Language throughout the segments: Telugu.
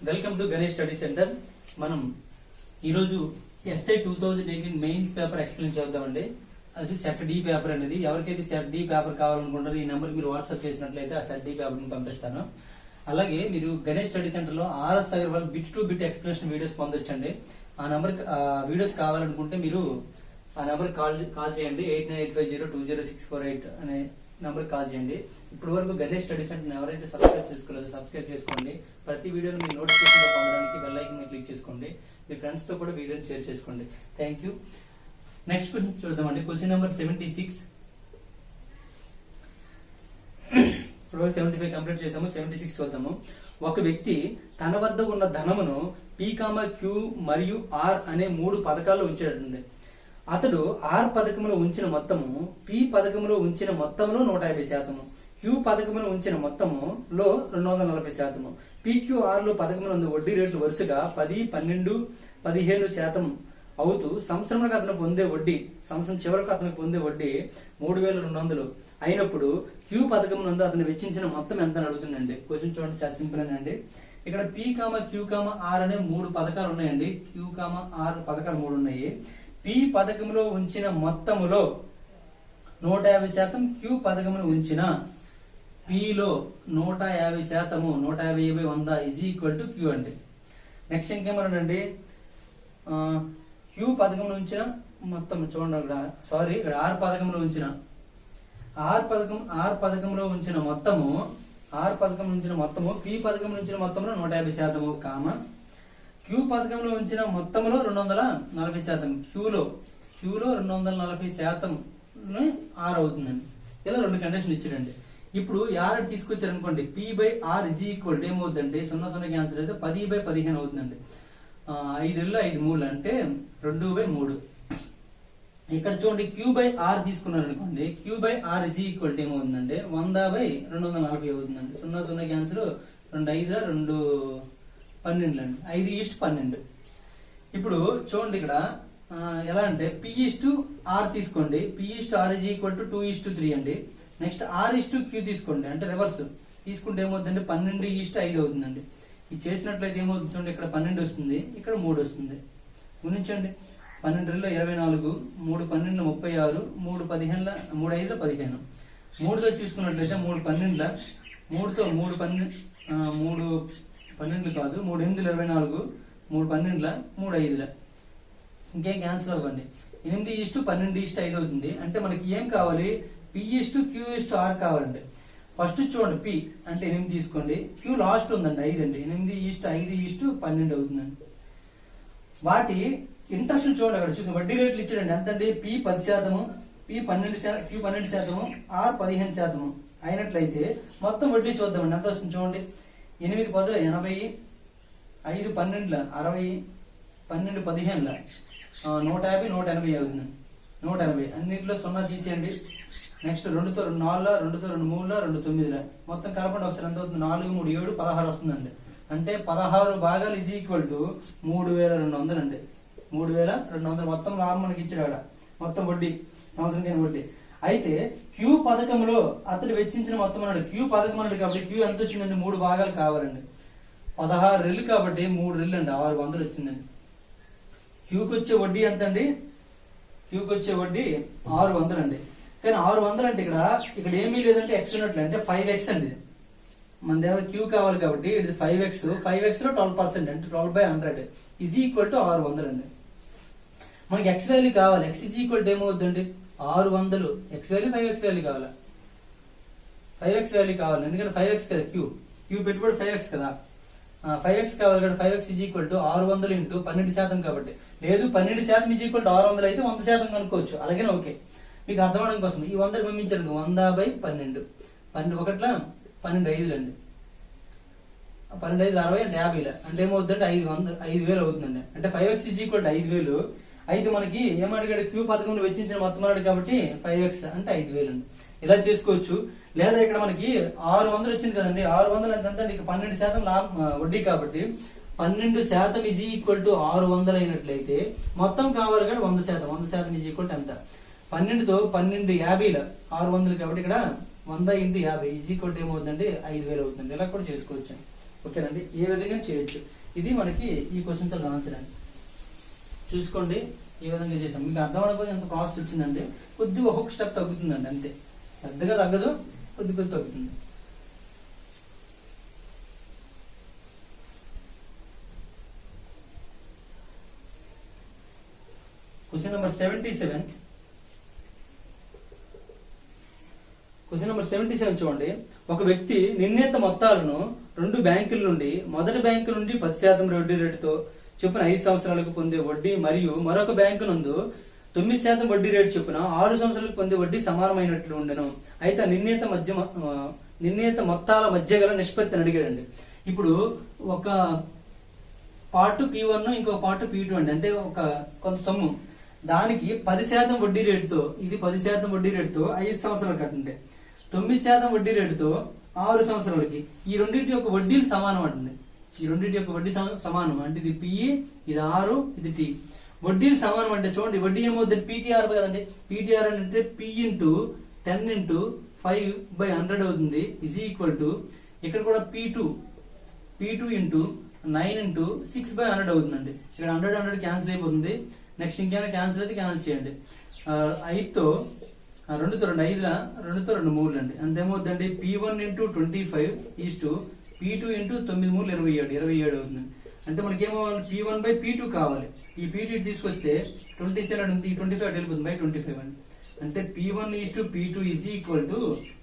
Welcome to Ganesh study centre. మనం ఈరోజు ఎస్ఐ 2018 మెయిన్స్ పేపర్ ఎక్స్ప్లెయిన్ చేద్దామండి. అది సెట్ డి పేపర్ అనేది. ఎవరికైతే సెట్ డి పేపర్ కావాలనుకుంటారో ఈ నెంబర్ మీరు వాట్సాప్ చేసినట్లయితే ఆ సెట్ డి పేపర్ ని పంపిస్తాను. అలాగే మీరు గణేష్ స్టడీ సెంటర్ లో RS Agarwal bit to bit explanation videos పొందొచ్చండి. ఆ నెంబర్ వీడియోస్ కావాలనుకుంటే మీరు ఆ నెంబర్ కాల్ చేయండి. 8985020648 అనే నెంబర్ కాల్ చేయండి. ఇప్పటి వరకు గణేష్ స్టడీ సెంటర్ ఎవరైతే సబ్స్క్రైబ్ చేసుకోలేదో సబ్స్క్రైబ్ చేసుకోండి. ప్రతి వీడియోని మీ నోటిఫికేషన్ పొందడానికి బెల్ ఐకాన్ మీద క్లిక్ చేసుకోండి. మీ ఫ్రెండ్స్ తో కూడా వీడియోని షేర్ చేసుకోండి. Thank you. నెక్స్ట్ క్వశ్చన్ చూద్దామండి. Question number 76. ఇప్పుడు 75 కంప్లీట్ చేసాము. 76 చూద్దాము. ఒక వ్యక్తి తన వద్ద ఉన్న ధనమును P, Q మరియు R అనే 3 పథకాల్లో ఉంచాడండి. అతడు ఆర్ పథకంలో ఉంచిన మొత్తము పి పథకంలో ఉంచిన మొత్తంలో 150%, క్యూ పథకంలో ఉంచిన మొత్తములో 240%, PQR లో పథకమునందు వడ్డీ రేట్లు వరుసగా 10, 12, 15% అవుతూ సంవత్సరం చివరకు అతను పొందే వడ్డీ 3200 అయినప్పుడు క్యూ పథకం నందు అతను వెచ్చించిన మొత్తం ఎంత అని అడుగుతుందండి. క్వశ్చన్ చూడండి, చాలా సింపుల్ అండి. ఇక్కడ P, Q, R అనే 3 పథకాలు ఉన్నాయండి. Q, R పథకాలు 3 ఉన్నాయి. P పథకంలో ఉంచిన మొత్తములో 150%, Q పథకంలో ఉంచిన Pలో 150%, 150/100 ఈజ్ ఈక్వల్ టు Q అండి. నెక్స్ట్ ఇంకేమన్నాడండి, Q పథకంలో ఉంచిన మొత్తం చూడండి. ఇక్కడ R పథకంలో ఉంచిన పథకంలో ఉంచిన మొత్తము P పథకంలో ఉంచిన మొత్తంలో 150%, క్యూ పథకంలో ఉంచిన మొత్తంలో 240%, క్యూలో 240% ఆర్ అవుతుందండి. ఇలా 2 కండిషన్ ఇచ్చాడండి. ఇప్పుడు ఆర్ తీసుకొచ్చారనుకోండి, P/R ఈజ్ ఈక్వల్ ఏమవుతుందండి, 0 క్యాన్సిల్ అయితే 10/15 అవుతుందండి. 5 5 3 అంటే 2/3. ఇక్కడ చూడండి, Q/R తీసుకున్నారు అనుకోండి, Q/R ఈజ్ ఈక్వల్ ఏమవుతుందండి, 100/240 అవుతుందండి. 0 క్యాన్సిల్, 2 5 2 12 అండి. 5:12. ఇప్పుడు చూడండి ఇక్కడ ఎలా అంటే P/R తీసుకోండి. P/R ఈజ్ ఈక్వల్ టు 2:3 అండి. నెక్స్ట్ R/Q తీసుకోండి, అంటే రివర్స్ తీసుకుంటే ఏమవుతుందండి, 12:5 అవుతుందండి. ఇది చేసినట్లయితే ఏమవుతుంది చూడండి, ఇక్కడ 12 వస్తుంది, ఇక్కడ 3 వస్తుంది. గుణించండి. 12 24, 3 12 36, 3 15 3 5 15. 3తో చూసుకున్నట్లయితే 3 12, 3తో 3 12 కాదు, 3 8 24, 3 12, 3 5. ఇంకేం క్యాన్సిల్ అవ్వండి. 8:12:5 అవుతుంది. అంటే మనకి ఏం కావాలి, P/Q/R కావాలండి. ఫస్ట్ చూడండి, P అంటే 8 తీసుకోండి, Q లాస్ట్ ఉందండి 5 అండి. 8:5:12 అవుతుందండి. వాటి ఇంట్రెస్ట్ చూడండి, అక్కడ చూసి వడ్డీ రేట్లు ఇచ్చాడండి. ఎంతండి, P 10%, Q 12%, R 15% అయినట్లయితే మొత్తం వడ్డీ చూద్దామండి. ఎంత వస్తుంది చూడండి, 8 10 80, 5 12 60, 12 15 150, 180 అవుతుంది. 180 అన్నింటిలో 0 తీసేయండి. నెక్స్ట్ 2తో 2 4, 2తో 2 3, 2 9. మొత్తం కలపండి ఒకసారి. ఎంత అవుతుంది, 4 3 7 16 వస్తుందండి. అంటే 16 భాగాలు ఈజ్ ఈక్వల్ టు 3200 అండి. 3200 మొత్తం లాభం మనకి ఇచ్చాడు. అక్కడ మొత్తం వడ్డీ, సంవత్సరం వడ్డీ. అయితే క్యూ పథకంలో అతడు వెచ్చించిన మొత్తం అన్నాడు. క్యూ పథకం అన్నాడు కాబట్టి క్యూ ఎంత వచ్చిందండి, 3 భాగాలు కావాలండి. 16 రెళ్ళు కాబట్టి 3 రెళ్ళు అండి, 600 వచ్చిందండి. క్యూకి వచ్చే వడ్డీ ఎంత అండి, క్యూకి వచ్చే వడ్డీ 600 అండి. కానీ 600 అంటే ఇక్కడ ఏమీ లేదంటే ఎక్స్ ఉన్నట్లు, అంటే 5x అండి. మన దగ్గర క్యూ కావాలి కాబట్టి ఇది 5x. 5x లో 12% అంటే 12/100 ఈజ్ ఈక్వల్ టు 600 అండి. మనకి ఎక్స్ వాల్యూ కావాలి. ఎక్స్ ఈజ్ ఈక్వల్ టు ఏమవుతుందండి, 600. ఎక్స్ వాల్యూ 5x వాల్యూ కావాలి. 5x వాల్యూ కావాలి, ఎందుకంటే 5x కదా క్యూ పెట్టుబడి 5x కదా. 5x కావాలి కదా. 5x is equal to 600 into 12% కాబట్టి. లేదు 12% ఈజ్ ఈక్వల్ టు 600 అయితే 100% కనుక్కోవచ్చు. అలాగే ఓకే, మీకు అర్థం అవడం కోసం ఈ 100 పంపించారు. 100/12, 12 1 12 5 అండి. 12 5 60 అంటే 50. అంటే ఏమవుతుందంటే 5,000 అవుతుందండి. అంటే 5x ఈజ్ ఈక్వల్ టు 5,000. అయితే మనకి ఏమడిగాడు, క్యూ పథకంలో వెచ్చించిన మొత్తం అన్నాడు కాబట్టి 5x అంటే 5,000 అండి. ఇలా చేసుకోవచ్చు. లేదా ఇక్కడ మనకి 600 వచ్చింది కదండి. 600 ఎంత అంటే 12% వడ్డీ కాబట్టి 12% ఈజ్ ఈక్వల్ టు 600 అయినట్లయితే మొత్తం కావాలి కానీ 100%. 100% ఈజ్ ఈక్వల్ టు ఎంత, 12తో 12 50 600 కాబట్టి ఇక్కడ 100 × 50 ఈజ్ ఈక్వల్ టు ఏమవుతుందండి, 5,000 అవుతుంది. ఇలా కూడా చేసుకోవచ్చు. ఓకేనండి, ఏ విధంగా చేయొచ్చు. ఇది మనకి ఈ క్వశ్చన్ తో ఆన్సర్ అండి. చూసుకోండి ఏ విధంగా చేసాం. మీకు అర్థం అనుకోని ఎంత ప్రాసెస్ వచ్చిందంటే కొద్దిగా ఒక్కొక్క స్టెప్ తగ్గుతుందండి, అంతే, పెద్దగా తగ్గదు, కొద్ది కొద్ది తగ్గుతుంది. Question number 77. క్వశ్చన్ నెంబర్ 77 చూడండి. ఒక వ్యక్తి నిర్ణీత మొత్తాలను 2 బ్యాంకుల నుండి మొదటి బ్యాంకు నుండి 10% వడ్డీ రేటుతో చొప్పున 5 సంవత్సరాలకు పొందే వడ్డీ మరియు మరొక బ్యాంకు నందు 9% వడ్డీ రేటు చొప్పున 6 సంవత్సరాలకు పొందే వడ్డీ సమానమైనట్లు ఉండెను. అయితే నిర్ణీత మొత్తాల మధ్య గల నిష్పత్తిని అడిగాడండి. ఇప్పుడు ఒక పార్ట్ P1 ఇంకో పార్ట్ P2 అండి, అంటే ఒక కొంత సొమ్ము, దానికి 10% వడ్డీ రేటుతో, ఇది 10% వడ్డీ రేటుతో 5 సంవత్సరాలు కట్టండి, 9% వడ్డీ రేటుతో 6 సంవత్సరాలకి. ఈ రెండింటి యొక్క వడ్డీలు సమానం అంటుంది. ఈ రెండింటి యొక్క వడ్డీ సమానం అంటే ఇది PE, ఇది 6, ఇది T. వడ్డీలు సమానం అంటే చూడండి, వడ్డీ ఏమవుతుంది, PTR కదండి. PTR అంటే P ఇంటూ 10 ఇంటూ 5/100 అవుతుంది, ఈజ్ ఈక్వల్ టు ఇక్కడ కూడా P2 ఇంటూ 9 ఇంటూ 6/100 అవుతుందండి. ఇక్కడ 100 క్యాన్సిల్ అయిపోతుంది. నెక్స్ట్ ఇంకేమైనా క్యాన్సిల్ అయితే క్యాన్సిల్ చేయండి. 5తో 2తో 2 5లా 2తో 2 3 అండి. అంతేమవుతుందండి, P1 into 25 east P2 into 9 3 27 అవుతుంది. అంటే మనకేమో P1/P2 కావాలి. ఈ P2 తీసుకొస్తే 27 ఉంది, 25 వెళ్ళిపోతుంది బై 25 అండి. అంటే P1 is to P2 is equal to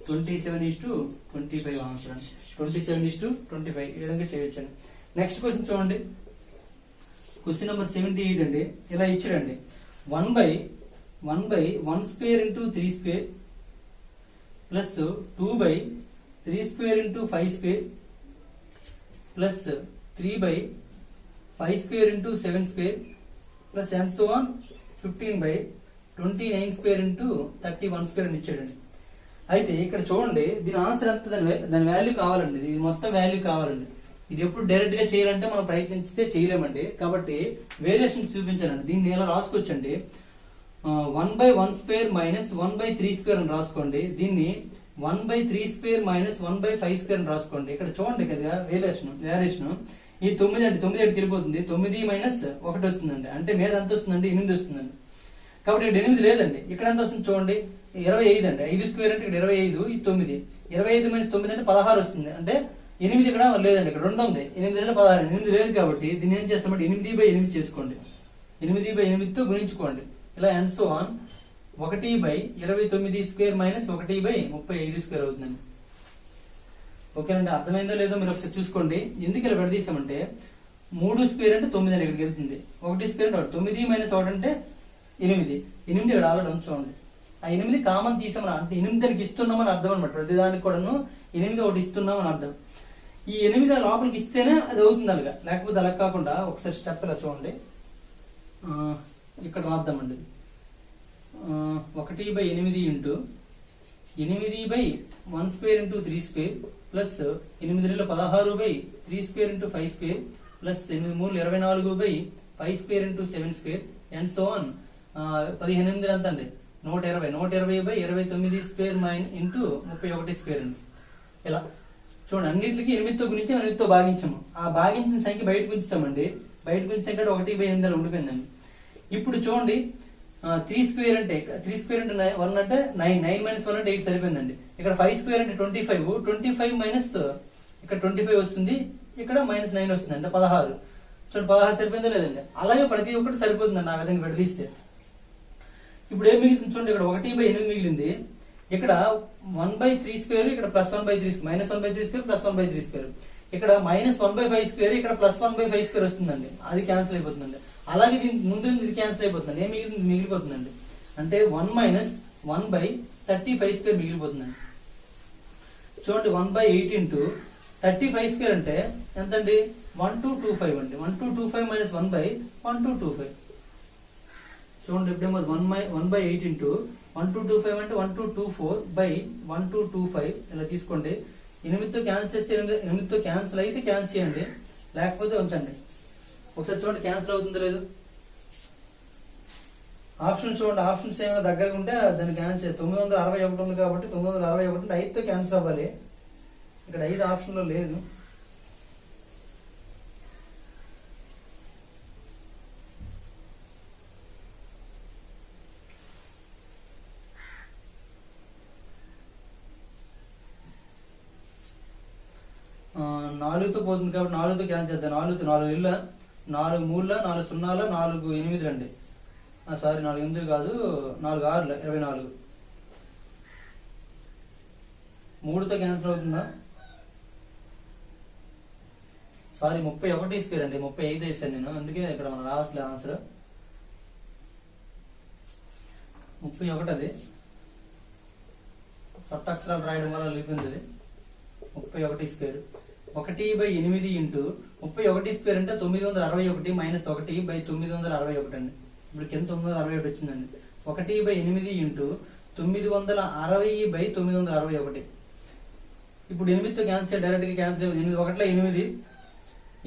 27 is to 25 answer అండి. 27 ఈస్టు 25 ఈ విధంగా చేయొచ్చు అండి. నెక్స్ట్ క్వశ్చన్ చూడండి. క్వశ్చన్ నెంబర్ 78 అండి. ఇలా ఇచ్చారండి, 1/1 square into 3 square plus 2/3 square into 5 square plus 3/5 square into 7 square plus and so on 15/29 square into 31 square అని ఇచ్చాడండి. అయితే ఇక్కడ చూడండి, దీని ఆన్సర్ ఎంత, దాని వాల్యూ కావాలండి, ఇది మొత్తం వాల్యూ కావాలండి. ఇది ఎప్పుడు డైరెక్ట్ గా చేయాలంటే మనం ప్రయత్నిస్తే చేయలేమండి, కాబట్టి వేరియేషన్ చూపించాలండి. దీన్ని ఎలా రాసుకోవచ్చండి, 1/1 స్క్వేర్ మైనస్ 1/3 స్క్వేర్ అని రాసుకోండి. దీన్ని 1/3 స్క్వేర్ మైనస్ 1/5 స్క్వేర్ అని రాసుకోండి. ఇక్కడ చూడండి కదా వేరియేషన్, ఈ 9 అంటే 9 ఎక్కడికి వెళ్ళిపోతుంది, 9 మైనస్ 1 వస్తుందండి. అంటే మీద ఎంత వస్తుందండి, 8 వస్తుందండి. కాబట్టి ఇక్కడ 8 లేదండి, ఇక్కడ ఎంత వస్తుంది చూడండి, 25 అండి. 5 స్క్వేర్ అంటే ఇక్కడ 25, ఇది 9, 25 మైనస్ 9 అంటే 16 వస్తుంది. అంటే 8 ఇక్కడ లేదండి, ఇక్కడ 2 ఉంది, 8 అంటే 16, 8 లేదు కాబట్టి దీన్ని ఏం చేస్తామంటే 8/8 చేసుకోండి, 8/8తో గుణించుకోండి. ఇలా and so on 1/29 square minus 1/35 square అవుతుందండి. ఓకేనండి, అర్థమైందో లేదో మీరు ఒకసారి చూసుకోండి. ఎందుకు ఇలా విడదీసామంటే 3 స్క్వేర్ అంటే 9 అని ఇక్కడికి వెళ్తుంది, 1 స్క్వేర్ అంటే 9 మైనస్ 1 అంటే 8 ఇక్కడ ఆల్రెడీ ఉంచండి. ఆ 8 కామన్ తీసామని అంటే 8 దానికి ఇస్తున్నామని అర్థం అనమాట. ప్రతిదానికి కూడాను 8 ఒకటి ఇస్తున్నామని అర్థం. ఈ 8 లోపలికి ఇస్తేనే అది అవుతుంది అలాగా, లేకపోతే అలా కాకుండా ఒకసారి స్టెప్ ఇలా చూడండి, ఇక్కడ రాద్దామండి. 1/8 into 8/1 square into 3 square plus 8/16/3 square into 5 square plus 8/3 24/5 square into 7 square and so on 15 ఎంత అండి, 120/29 స్క్వేర్ ఇంటూ 31 స్క్వేర్ అండి. ఇలా చూడండి, అన్నింటికి 8తో గురించి 8తో భాగించాము. ఆ భాగించిన సంఖ్య బయటకు ఉంచుతామండి, బయటకు ఉంచిన సంఖ్య 1/8 ఉండిపోయిందండి. ఇప్పుడు చూడండి 3 స్క్వేర్ అంటే 1 అంటే 9 మైనస్ 1 అంటే 8 సరిపోయిందండి. ఇక్కడ 5 స్క్వేర్ అంటే 25 మైనస్ ఇక్కడ 25 వస్తుంది, ఇక్కడ మైనస్ 9 వస్తుంది అంటే 16. చూడండి 16 సరిపోయిందో లేదండి. అలాగే ప్రతి ఒక్కటి సరిపోతుందండి ఆ విధంగా విడదీస్తే. ఇప్పుడు ఏం మిగిలింది చూడండి, ఇక్కడ 1/8 మిగిలింది, ఇక్కడ 1/3 స్క్వేర్, ఇక్కడ plus 1/3 square, minus 1/3 square plus 1/3 square, ఇక్కడ మైనస్ 1/5 స్క్వేర్, ఇక్కడ ప్లస్ 1/5 స్క్వేర్ వస్తుందండి, అది క్యాన్సిల్ అయిపోతుందండి. అలాగే దీనికి ముందు ఇది క్యాన్సిల్ అయిపోతుంది, ఏం మిగిలిపోతుందండి అంటే 1 మైనస్ 1/35 స్క్వేర్ మిగిలిపోతుందండి. చూడండి 1/8 ఇంటూ 35 స్క్వేర్ అంటే ఎంతండి, 1225 అండి. 1225 మైనస్ 1/1225. చూడండి ఇప్పుడు 1/8 ఇంటూ 1225 అంటే 1224/1225 ఇలా తీసుకోండి. 8తో క్యాన్సిల్ చేస్తే 8తో క్యాన్సిల్ అయితే క్యాన్సిల్ చేయండి, లేకపోతే ఉంచండి. ఒకసారి చూడండి క్యాన్సిల్ అవుతుందో లేదు. ఆప్షన్ చూడండి, ఆప్షన్స్ ఏమైనా దగ్గరగా ఉంటే దాన్ని క్యాన్సిల్ 961 ఉంది కాబట్టి 961 అంటే 5తో క్యాన్సిల్ అవ్వాలి. ఇక్కడ 5 ఆప్షన్ లో లేదు. 4తో పోతుంది కాబట్టి 4తో క్యాన్సిల్ చేద్దాం. 4తో 4 ఇళ్ళ 4 3 4 0 4 8 అండి. సారీ 4 8 కాదు, 4 6 24. 3తో క్యాన్సిల్ అవుతుందా? సారీ 31 స్క్వేర్ అండి, 35 వేసాను నేను, అందుకే ఇక్కడ మనం రావట్లేదు ఆన్సర్. 31 అది సప్తాక్షరాలు రాయడం వల్ల లిపింది. 31 స్క్వేర్ 1/8 ఇంటూ 31 స్క్వేర్ అంటే 961 మైనస్ 1/961 అండి. ఇప్పుడు కింద 961 వచ్చిందండి. 1/8 ఇంటూ 960/961. ఇప్పుడు 8తో క్యాన్సిల్, డైరెక్ట్ గా క్యాన్సిల్. 8 1 8 8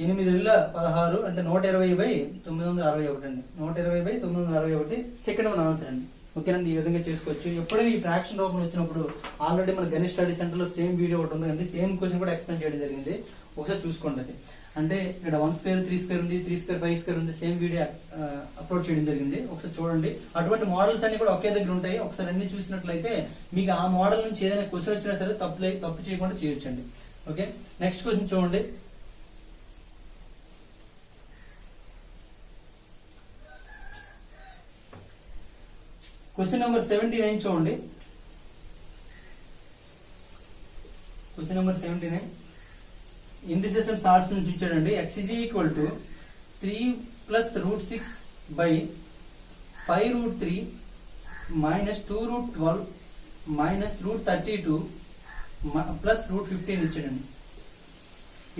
16 అంటే 120/961 అండి. 120/961 సెకండ్ వన్ ఆన్సర్ అండి. ఓకేనండి, ఈ విధంగా చేసుకోవచ్చు. ఎప్పుడైనా ఈ ఫ్రాక్షన్ రూపంలో వచ్చినప్పుడు ఆల్రెడీ మన గణిత స్టడీ సెంటర్ లో సేమ్ వీడియో ఒకటి ఉందండి, సేమ్ క్వశ్చన్ కూడా ఎక్స్ప్లెయిన్ చేయడం జరిగింది, ఒకసారి చూసుకోండి. అది అంటే ఇక్కడ 1 స్క్వేర్ 3 స్క్వేర్ ఉంది, 3 స్క్వేర్ 5 స్క్వేర్ ఉంది, సేమ్ వీడియో అప్లోడ్ చేయడం జరిగింది, ఒకసారి చూడండి. అటువంటి మోడల్స్ అన్ని కూడా ఒకే దగ్గర ఉంటాయి. ఒకసారి అన్ని చూసినట్లయితే మీకు ఆ మోడల్ నుంచి ఏదైనా క్వశ్చన్ వచ్చినా సరే తప్పు చేయకుండా చేయొచ్చండి. ఓకే, నెక్స్ట్ క్వశ్చన్ చూడండి. క్వశ్చన్ నెంబర్ 79 చూడండి. Question number 79 indices and surds నుంచి ఇచ్చాడండి. x is equal to 3 plus root 6 by 5 root 3 minus 2 root 12 minus root 32 plus root 15 ఇచ్చాడండి.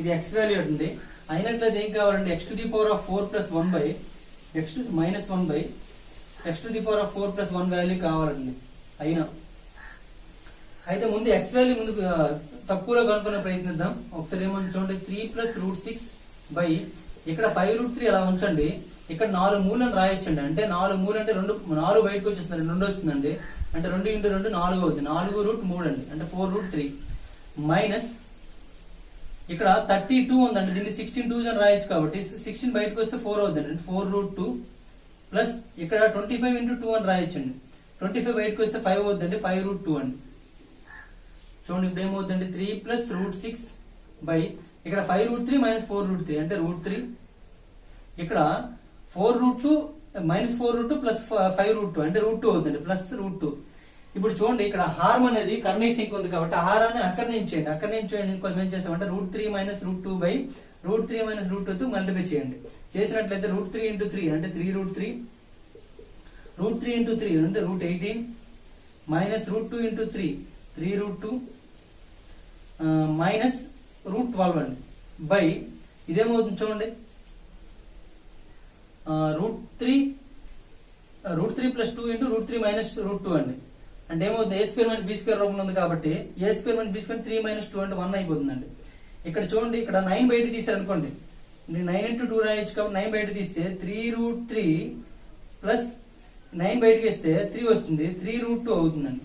ఇది x వాల్యూ అండి. అయినట్లయితే ఏం కావాలండి? x to the power of 4 plus 1 by x to minus 1 by x to the power of 4 plus 1 value కావాలండి. అయితే ముందు x వాల్యూ ముందు తక్కువలో కనుక్కునే ప్రయత్నిద్దాం. ఒకసారి ఏమని చూడండి, 3 plus root 6 by ఇక్కడ 5 root 3 అలా ఉంచండి. ఇక్కడ 4 మూలను రాయొచ్చండి. అంటే 4 మూలు అంటే 4 బయటకు వచ్చేస్తుంది, 2 వస్తుందండి. అంటే 2 × 2 4 అవుతుంది. 4 root 3 అండి, అంటే 4 root 3 మైనస్ ఇక్కడ 32 ఉందండి. దీన్ని 16 2 అని రాయొచ్చు కాబట్టి 16 బయటకు వస్తే 4 అవుతుందండి, అంటే 4 root 2 ప్లస్ ఇక్కడ 25 × 2 అని రాయొచ్చండి. 25 బయటకు వస్తే 5 అవుతుందండి, 5 root 2 అండి. చూడండి ఇప్పుడు ఏమవుతుందండి, 3 plus root 6 by ఇక్కడ 5 root 3 minus 4 root 3 అంటే root 3. ఇక్కడ 4 root 2 minus 4 root 2 plus 5 root 2 అంటే root 2 అవుతుంది, ప్లస్ root 2. ఇప్పుడు చూడండి ఇక్కడ హారం అనేది కర్ణీయ సంఖ్య ఉంది కాబట్టి ఆ హారాన్ని అకర్ణించేయండి. అకర్ణించేయండి కొంచెం ఏం చేస్తామంటే root 3 minus root 2 by root 3 minus root 2 తో మల్టిప్లై చేయండి. చేసినట్లయితే root 3 × 3 అంటే 3 root 3, root 3 × 3 అంటే root 18 minus root 2 × 3 3 root 2 minus root 12 అండి బై ఇదేమవుతుంది చూడండి, root 3 plus 2 × root 3 minus root 2 అండి. అంటే ఏమవుతుంది, a square minus b square రూపంలో ఉంది కాబట్టి a square minus b square 3 minus 2 అంటే 1 అయిపోతుందండి. ఇక్కడ చూడండి ఇక్కడ 9 బయట తీసారనుకోండి, 9 × 2 రాయొచ్చు కాబట్టి 9 బయట తీస్తే 3 root 3 ప్లస్ 9 బయటకి వేస్తే 3 వస్తుంది, 3 root 2 అవుతుందండి,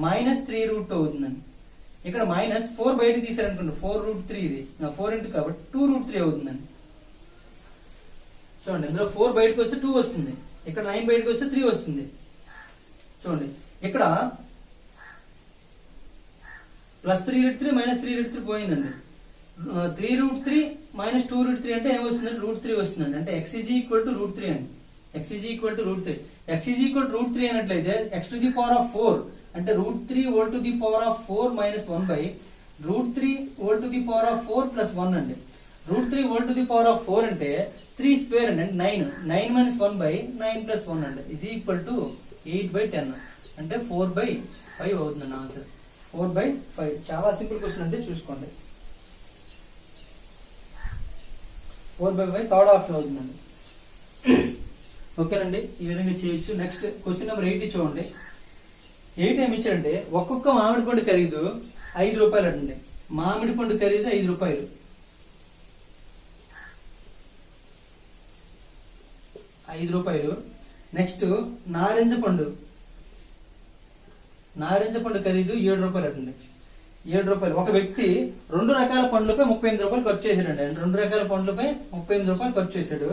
మైనస్ 3 root 2 అవుతుందండి. ఇక్కడ మైనస్ 4 బయట తీసారనుకోండి, 4 root 3 ఇది 4 ఇంటూ కాబట్టి 2 root 3 అవుతుందండి. చూడండి ఇందులో 4 బయటకు వస్తే 2 వస్తుంది, ఇక్కడ 9 బయటకు వస్తే 3 వస్తుంది. చూడండి ఇక్కడ ప్లస్ 3 root 3 మైనస్ 3 root 3 పోయిందండి. 3 root 3 మైనస్ 2 root 3 అంటే ఏమొస్తుందండి, root 3 వస్తుందండి. అంటే x is equal to root 3 అండి. x is equal to root 3. x is equal to root 3 అన్నట్లయితే x to the power of 4 అంటే root 3 whole to the power of 4 minus 1 by root 3 whole to the power of 4 plus 1 అండి. root 3 whole to the power of 4 అంటే 3 స్క్వేర్ అండి, 9 minus 1 by 9 plus 1 అండి is equal to 8/10 అంటే 4/5 అవుతుందండి ఆన్సర్. 4/5 చాలా సింపుల్ క్వశ్చన్ అంటే చూసుకోండి. 4/5 థర్డ్ ఆప్షన్ అవుతుందండి. ఓకేనండి, ఈ విధంగా చేయొచ్చు. నెక్స్ట్ క్వశ్చన్ నెంబర్ 80 చూడండి. 8 ఏమి ఇచ్చారంటే ఒక్కొక్క మామిడి పండు ఖరీదు 5 రూపాయలు అండి. మామిడి పండు ఖరీదు 5 రూపాయలు. 5 రూపాయలు. నెక్స్ట్ నారింజ పండు ఖరీదు 7 రూపాయలు అండి. 7 రూపాయలు. ఒక వ్యక్తి 2 రకాల పండ్లపై 38 రూపాయలు ఖర్చు చేశాడండి. 2 రకాల పండ్లపై 38 రూపాయలు ఖర్చు చేశాడు.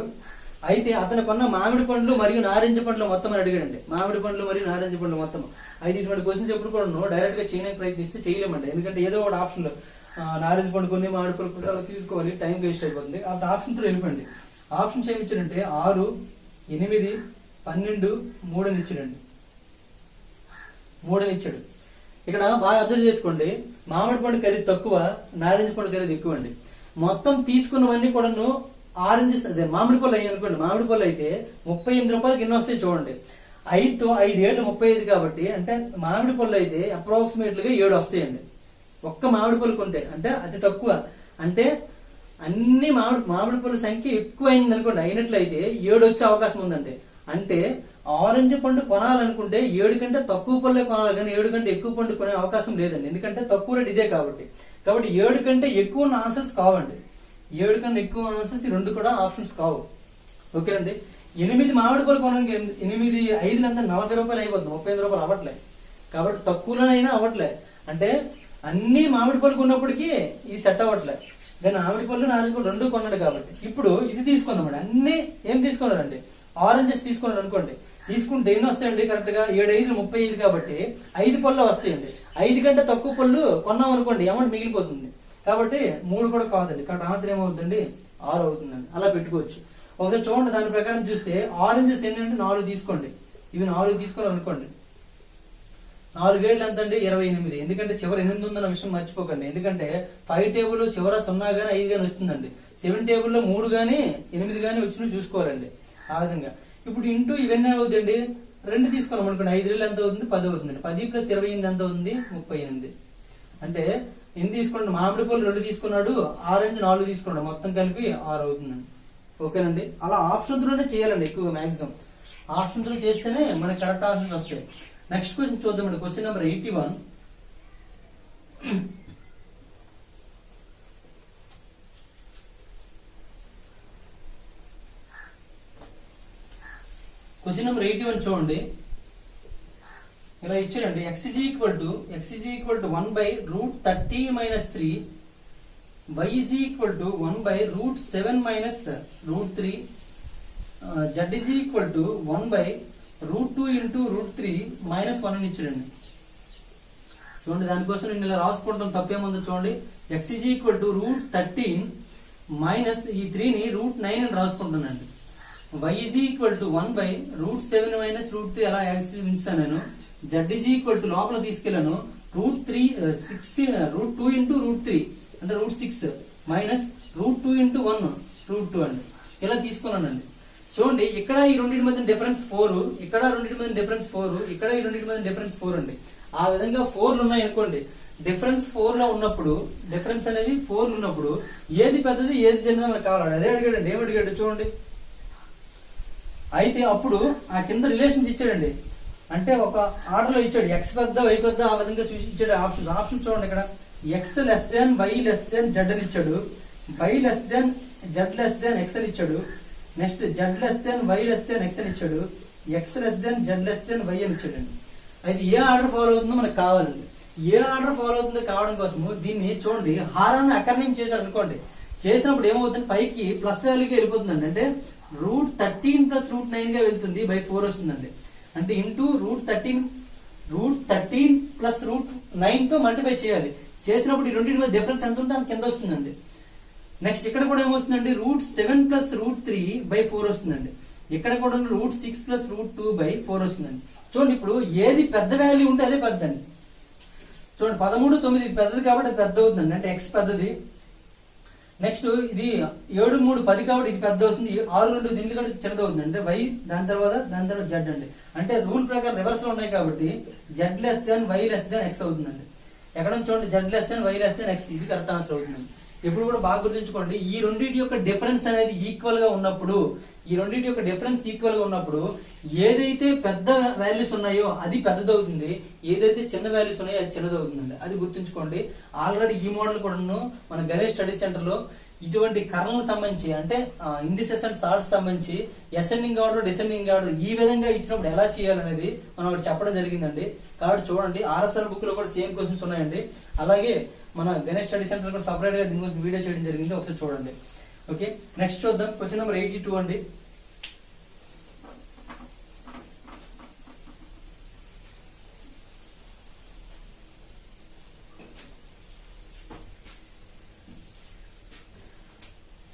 అయితే అతను కొన్న మామిడి పండ్లు మరియు నారింజ పండ్లు మొత్తం అని అడిగాడండి. మామిడి పండ్లు మరియు నారింజ పండ్లు మొత్తం. అయితే ఇటువంటి క్వశ్చన్స్ ఎప్పుడు కూడా డైరెక్ట్ గా చేయడానికి ప్రయత్నిస్తే చేయలేమండి. ఎందుకంటే ఏదో ఒక ఆప్షన్ లో నారింజ పండు కొన్ని, మామిడి పళ్ళు కొన్ని అలా తీసుకోవాలి, టైం వేస్ట్ అయిపోతుంది. అప్పుడు ఆప్షన్ 3 వెళ్ళిపోండి. ఆప్షన్స్ ఏమి ఇచ్చాడంటే 6, 8, 12, 3 అని ఇచ్చాడండి. 3 అని ఇచ్చాడు. ఇక్కడ బాగా అబ్జర్వ్ చేసుకోండి, మామిడి పండు ఖరీదు తక్కువ, నారింజ పండు ఖరీదు ఎక్కువ అండి. మొత్తం తీసుకున్నవన్నీ కూడాను ఆరెంజెస్, అదే మామిడి పళ్ళు అయ్యి అనుకోండి. మామిడి పళ్ళు అయితే 38 రూపాయలకి ఎన్ని వస్తాయి చూడండి. 5తో 5 ఏళ్ళు 35 కాబట్టి, అంటే మామిడి పళ్ళు అయితే అప్రాక్సిమేట్లీగా 7 వస్తాయండి. ఒక్క మామిడి పళ్ళు కొంటే, అంటే అతి తక్కువ. అంటే అన్ని మామిడి పళ్ళ సంఖ్య ఎక్కువ అయింది అనుకోండి, అయినట్లయితే 7 వచ్చే అవకాశం ఉందండి. అంటే ఆరెంజ్ పండు కొనాలనుకుంటే 7 కంటే తక్కువ పళ్ళే కొనాలి, కానీ 7 కంటే ఎక్కువ పండు కొనే అవకాశం లేదండి. ఎందుకంటే తక్కువ రేట్ ఇదే కాబట్టి. 7 కంటే ఎక్కువ ఆన్సర్స్ కావండి. 7 కంటే ఎక్కువ ఆన్సర్స్ ఈ 2 కూడా ఆప్షన్స్ కావు. ఓకేనండి. 8 మామిడి పళ్ళు కొనడానికి 8 5 అంతా 40 రూపాయలు అయిపోతుంది, 35 రూపాయలు అవ్వట్లేదు. కాబట్టి తక్కువలోనైనా అవ్వట్లేదు. అంటే అన్ని మామిడి పళ్ళు కొన్నప్పటికీ ఇది సెట్ అవ్వట్లేదు. కానీ మామిడి పళ్ళు, నారింజ పళ్ళు 2 కొన్నాడు కాబట్టి ఇప్పుడు ఇది తీసుకుందామండి. అన్ని ఏం తీసుకున్నాడండి, ఆరెంజెస్ తీసుకున్నాడు అనుకోండి. తీసుకుంటే ఎన్ని వస్తాయండి, కరెక్ట్ గా 7 5 35 కాబట్టి 5 పళ్ళు వస్తాయండి. 5 కంటే తక్కువ పళ్ళు కొన్నాం అనుకోండి, అమౌంట్ మిగిలిపోతుంది. కాబట్టి 3 కూడా కాదండి. కాబట్టి ఆన్సర్ ఏమవుతుంది, 6 అవుతుందండి. అలా పెట్టుకోవచ్చు. ఒకసారి చూడండి, దాని ప్రకారం చూస్తే ఆరెంజెస్ ఏంటంటే 4 తీసుకోండి. ఇవి 4 తీసుకోవాలి అనుకోండి. 4 ఏళ్ళు ఎంత అండి, 28. ఎందుకంటే చివరి 8 ఉందన్న విషయం మర్చిపోకండి. ఎందుకంటే 5 టేబుల్ చివర 0 గానీ 5 గానీ వస్తుందండి. 7 టేబుల్లో 3 గానీ 8 గానీ వచ్చినా చూసుకోవాలండి. ఆ విధంగా ఇప్పుడు ఇంటూ ఇవన్నీ అవుతుందండి. 2 తీసుకున్నాం అనుకోండి, 5 ఏళ్ళు ఎంత అవుతుంది, 10 అవుతుందండి. 10 + 28 ఎంత అవుతుంది, 38. అంటే ఎన్ని తీసుకోండి, మామిడి పళ్ళు 2 తీసుకున్నాడు, ఆరెంజ్ 4 తీసుకున్నాడు, మొత్తం కలిపి 6 అవుతుందండి. ఓకేనండి. అలా ఆప్షన్ 3లోనే చేయాలండి ఎక్కువ మాక్సిమం. ఆప్షన్ 3 చేస్తేనే మనకి కరెక్ట్ ఆన్సర్స్ వస్తాయి. నెక్స్ట్ క్వశ్చన్ చూద్దామండి. Question number 81. క్వశ్చన్ నెంబర్ 81 చూడండి. ఇలా ఇచ్చారండి, x is equal to 1/√30 - 3, y is equal to 1/√7 - √3, z is equal to 1/√2 × √3 - 1 అని ఇచ్చాడండి. చూడండి, దానికోసం నేను ఇలా రాసుకుంటాం, తప్పేముందో చూడండి. x is equal to √13 minus ఈ 3ని √9 అని రాసుకుంటున్నానండి. y is equal to 1/√7 - √3 అలా యాక్సిస్ ఉంచాను నేను. z is equal to లోపల తీసుకెళ్ళాను, √2 × √3 అంటే √6 మైనస్ √2 × 1 √2 అండి. ఇలా తీసుకున్నానండి. చూడండి, ఇక్కడ ఈ రెండింటి మధ్య డిఫరెన్స్ 4, ఇక్కడ రెండింటి మధ్య డిఫరెన్స్ 4, ఇక్కడ ఈ రెండింటి మధ్య డిఫరెన్స్ 4 అండి. ఆ విధంగా 4లు ఉన్నాయి అనుకోండి. డిఫరెన్స్ 4 లో ఉన్నప్పుడు, డిఫరెన్స్ అనేది 4 ఉన్నప్పుడు ఏది పెద్దది ఏది చిన్నది మనకు కావాలి. అదే అడిగాడండి. ఏమి అడిగాడు చూడండి. అయితే అప్పుడు ఆ కింద రిలేషన్స్ ఇచ్చాడండి. అంటే ఒక ఆర్డర్ లో ఇచ్చాడు, ఎక్స్ పెద్ద వై పెద్ద, ఆ విధంగా చూసి ఇచ్చాడు ఆప్షన్స్. ఆప్షన్ చూడండి, ఇక్కడ ఎక్స్ > వై > జెడ్ అని ఇచ్చాడు, వై > జెడ్ > ఎక్స్ అని ఇచ్చాడు, నెక్స్ట్ జెడ్ > వై > ఎక్స్ అని ఇచ్చాడు, ఎక్స్ > జెడ్ > వై అని ఇచ్చాడండి. అయితే ఏ ఆర్డర్ ఫాలో అవుతుందో మనకు కావాలండి. ఏ ఆర్డర్ ఫాలో అవుతుందో కావడం కోసము దీన్ని చూడండి, హారాన్ని అకర్ణం చేశారు అనుకోండి. చేసినప్పుడు ఏమవుతుంది, పైకి ప్లస్ వాల్యూకి వెళ్ళిపోతుందండి. అంటే √13 + √9 గా వెళ్తుంది, బై 4 వస్తుందండి. అంటే ఇంటూ √13 + √9 తో మల్టిప్లై చేయాలి. చేసినప్పుడు ఈ రెండింటి మధ్య డిఫరెన్స్ ఎంత ఉంటే అంత కింద వస్తుందండి. నెక్స్ట్ ఇక్కడ కూడా ఏమొస్తుందండి, √7 + √3 బై 4 వస్తుందండి. ఇక్కడ కూడా √6 + √2 బై 4 వస్తుందండి. చూడండి, ఇప్పుడు ఏది పెద్ద వాల్యూ ఉంటే అదే పెద్దండి. చూడండి, 13 9 పెద్దది కాబట్టి అది పెద్ద అవుతుందండి, అంటే ఎక్స్ పెద్దది. నెక్స్ట్ ఇది 7 3 10 కాబట్టి ఇది పెద్ద అవుతుంది. 6 2 దీంట్లో కూడా చిన్నది అవుతుంది, అంటే వై, దాని తర్వాత జెడ్ అండి. అంటే రూల్ ప్రకారం రివర్స్ లో ఉన్నాయి కాబట్టి జెడ్ > వై > ఎక్స్ అవుతుందండి. ఎక్కడ చూడండి, జెడ్ > వై > ఎక్స్, ఇది కరెక్ట్ ఆన్సర్ అవుతుందండి. ఎప్పుడు కూడా బాగా గుర్తుంచుకోండి, ఈ రెండింటి యొక్క డిఫరెన్స్ అనేది ఈక్వల్ గా ఉన్నప్పుడు, ఏదైతే పెద్ద వాల్యూస్ ఉన్నాయో అది పెద్దదవుతుంది, ఏదైతే చిన్న వాల్యూస్ ఉన్నాయో అది చిన్నదవుతుందండి. అది గుర్తుంచుకోండి. ఆల్రెడీ ఈ మోడల్ కూడాను మన గణేష్ స్టడీ సెంటర్ లో ఇటువంటి కర్నలకు సంబంధించి, అంటే ఇండిసెస్ అండ్ సార్ట్స్ సంబంధించి అసెండింగ్ ఆర్డర్, డిసెండింగ్ ఆర్డర్ ఈ విధంగా ఇచ్చినప్పుడు ఎలా చేయాలనేది మనం ఒకటి చెప్పడం జరిగిందండి. కాబట్టి చూడండి, ఆర్ఎస్ఆర్ బుక్ లో కూడా సేమ్ క్వశ్చన్స్ ఉన్నాయండి. అలాగే మన గణేష్ స్టడీ సెంటర్ కూడా సపరేట్ గా దీని గురించి వీడియో చేయడం జరిగింది, ఒకసారి చూడండి. ఓకే, నెక్స్ట్ చూద్దాం. క్వశ్చన్ నెంబర్ 82 అండి.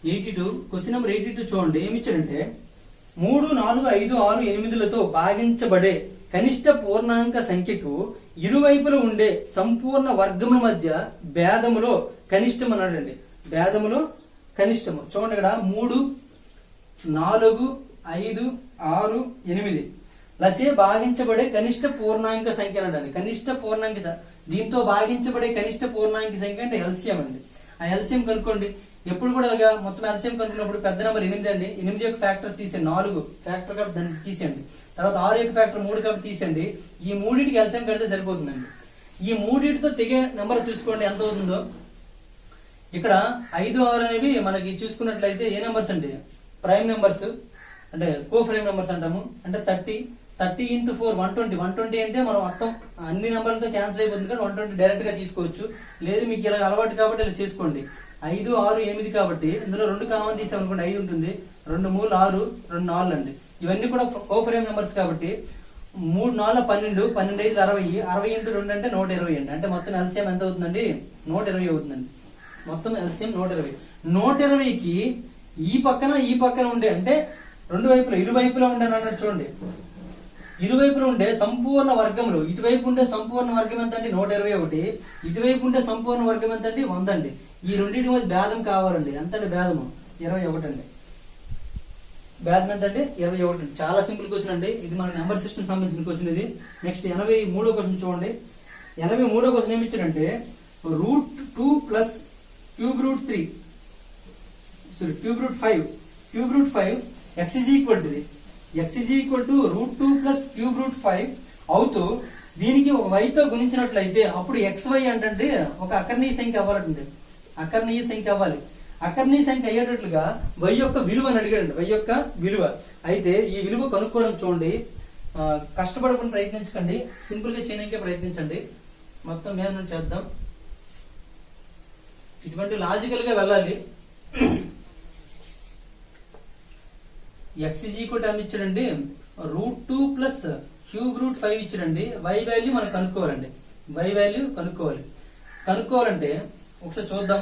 82 క్వశ్చన్ నెంబర్ 82 చూడండి. ఏమి ఇచ్చాడంటే 3, 4, 5, 6, 8లతో భాగించబడే కనిష్ట పూర్ణాంక సంఖ్యకు ఇరువైపులు ఉండే సంపూర్ణ వర్గముల మధ్య భేదములో కనిష్టం అన్నాడండి. భేదములో కనిష్టము చూడండి. ఇక్కడ 3, 4, 5, 6, 8 లచే భాగించబడే కనిష్ట పూర్ణాంక సంఖ్య అన్నాడండి. కనిష్ట పూర్ణాంక దీంతో భాగించబడే కనిష్ట పూర్ణాంక సంఖ్య అంటే ఎల్సిఎం అండి. ఆ ఎల్సిఎం కనుక్కోండి. ఎప్పుడు కూడా అలాగా మొత్తం ఎల్సిఎం కనుక్కున్నప్పుడు పెద్ద నెంబర్ 8 అండి. 8 యొక్క ఫ్యాక్టర్స్ తీసేయండి. 4 ఫ్యాక్టర్ కాబట్టి దాన్ని తీసేయండి. తర్వాత 6 యొక్క ఫ్యాక్టర్ 3 కాబట్టి తీసేయండి. ఈ మూడింటికి ఎల్సిఎం కడితే సరిపోతుందండి. ఈ మూడింటితో తెగే నెంబర్ చూసుకోండి ఎంత అవుతుందో. ఇక్కడ 5, 6 అనేవి మనకి చూసుకున్నట్లయితే ఏ నెంబర్స్ అండి? ప్రైమ్ నెంబర్స్ అంటే కో ప్రైమ్ నెంబర్స్ అంటాము. అంటే 30 ఇంటూ 4 120. 120 అంటే మనం మొత్తం అన్ని నెంబర్లతో క్యాన్సిల్ అయిపోతుంది కాబట్టి 120 డైరెక్ట్ గా తీసుకోవచ్చు. లేదు మీకు ఇలా అలవాటు కాబట్టి ఇలా చేసుకోండి. 5, 6, 8 కాబట్టి ఇందులో 2 కామన్ తీసామనుకోండి 5 ఉంటుంది. 2 3 6, 2 4 అండి. ఇవన్నీ కూడా కో ప్రైమ్ నెంబర్స్ కాబట్టి 3 4 12, 12 5 60, 60 ఇంటూ 2 అంటే 120 అండి. అంటే మొత్తం ఎల్సిఎం ఎంత అవుతుందండి? 120 అవుతుందండి. మొత్తం ఎల్సిఎం 120. 120కి ఈ పక్కన ఉండే అంటే రెండు వైపులా ఇరువైపులా ఉండే అన్నట్టు చూడండి. ఇరువైపులు ఉండే సంపూర్ణ వర్గములు ఇటువైపు ఉండే సంపూర్ణ వర్గం ఎంత అండి? 121. ఇటువైపు ఉండే సంపూర్ణ వర్గం ఎంత అండి? 100 అండి. ఈ రెండింటి మధ్య భేదం కావాలండి. ఎంత అండి భేదము? 21 అండి. భేదం ఎంత అంటే 21. చాలా సింపుల్ క్వశ్చన్ అండి. ఇది మన నెంబర్ సిస్టమ్ సంబంధించిన క్వశ్చన్ ఇది. నెక్స్ట్ 83వ క్వశ్చన్ చూడండి. 83వ క్వశ్చన్ ఏమి ఇచ్చాడంటే √2 plus cube root 3 cube root 5 x is equal to √2 plus cube root 5 అవుతూ దీనికి ఒక y తో గుణించినట్లయితే అప్పుడు xy అంటే ఒక అకర్ణీయ సంఖ్య అవ్వాలంటే అకర్ణీయ సంఖ్య అవ్వాలి. అకర్ణీయ సంఖ్య అయ్యేటట్లుగా y యొక్క విలువ అని అడిగాడండి. y యొక్క విలువ అయితే ఈ విలువ కనుక్కోవడం చూడండి. కష్టపడకుండా ప్రయత్నించకండి. సింపుల్ గా చేయడానికే ప్రయత్నించండి. మొత్తం మీద నుంచి చేద్దాం. ఇటువంటి లాజికల్ గా వెళ్ళాలి. x is equal to ఇచ్చాడండి √2 ప్లస్ క్యూబ్ రూట్ 5 ఇచ్చాడండి. y వాల్యూ మనం కనుక్కోవాలండి. y వాల్యూ కనుక్కోవాలంటే ఒకసారి చూద్దాం.